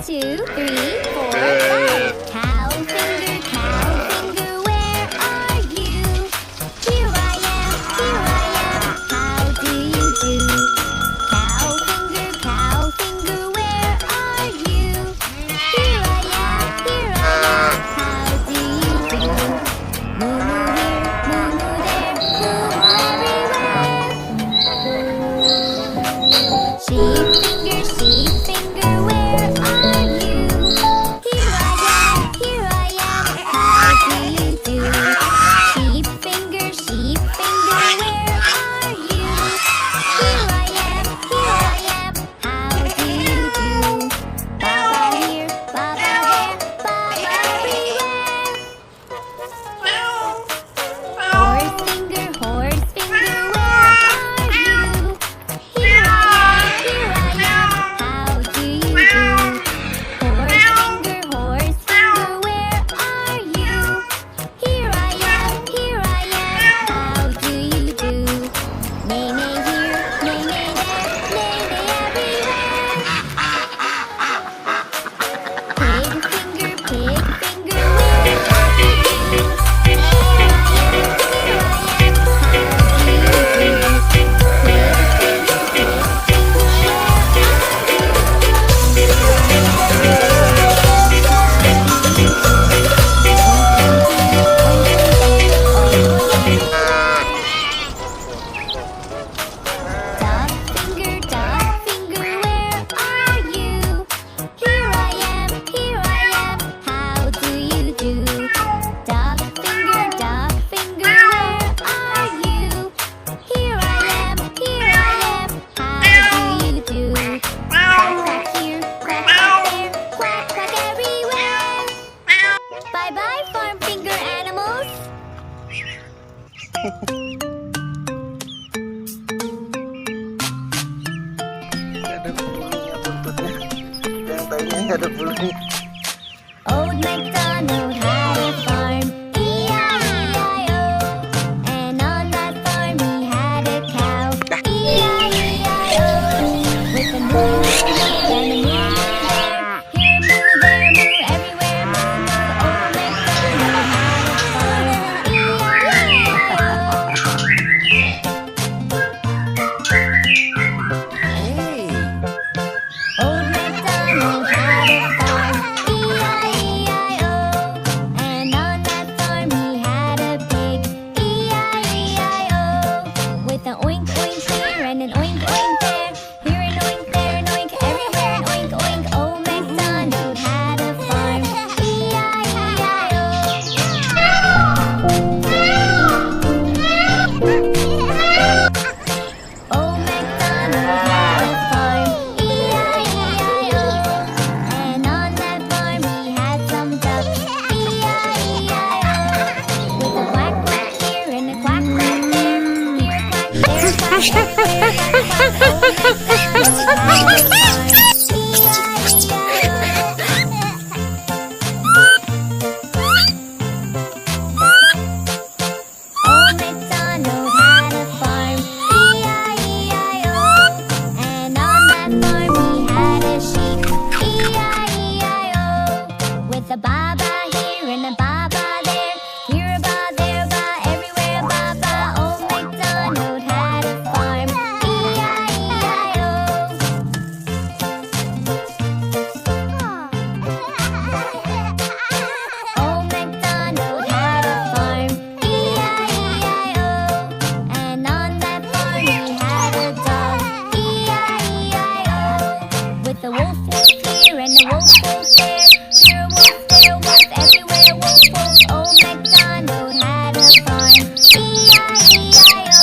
2, 3, 4, 5. Cow finger, where are you? Here I am, how do you do? Cow finger, where are you? Here I am, how do you do? Moo moo here, moo moo there, moo everywhere. Sheep finger, where are you? Here I am, how do you do? Sheep finger, where are you? Here I am, how do you do? Baba here, Baba there, Baba everywhere. Horse finger, where are you? Here I am, how do you do? Horse finger, where are you? Here I am, how do you do? Neigh neigh here, neigh neigh there, neigh neigh everywhere. Pig finger, where are you? Here I am, how do you do? Dog finger, where are you? Here I am, how do you do? Dog finger, where are you? Here I am, how do you do? Quack quack here, quack quack there, quack quack everywhere. Bye bye, farm finger animals. Ada bulunya buntutnya. Yang tadinya nggak ada bulunya. Old MacDonald had a farm, E-I-E-I-O. And on that farm he had a cow, E-I-E-I-O. With a moo here and a moo there, here moo, there moo, everywhere moo moo. Old MacDonald had a farm, E-I-E-I-O. Old MacDonald had a farm, E-I-E-I-O. And on that farm he had a pig, E-I-E-I-O. With an oink oink here and an oink oink there, here an oink, there an oink, everywhere an oink oink. Old MacDonald had a farm, E-I-E-I-O. Old MacDonald had a farm, E-I-E-I-O. And on that farm he had some ducks, E-I-E-I-O. With a quack quack here and a quack quack there, here a quack, there a quack, everywhere quack quack. Old MacDonald had a farm, E-I-E-I-O. Old MacDonald had a farm, E-I-E-I-O. And on that farm he had a sheep, E-I-E-I-O. With a baba here and a baba there, here a ba, there a ba, everywhere a baba. Old MacDonald had a farm, E-I-E-I-O. Old MacDonald had a farm, E-I-E-I-O. And on that farm he had a dog, E-I-E-I-O. With a wolf here and a wolf there, here a wolf, there a wolf, everywhere wolf wolf. Old MacDonald had a farm, E-I-E-I-O.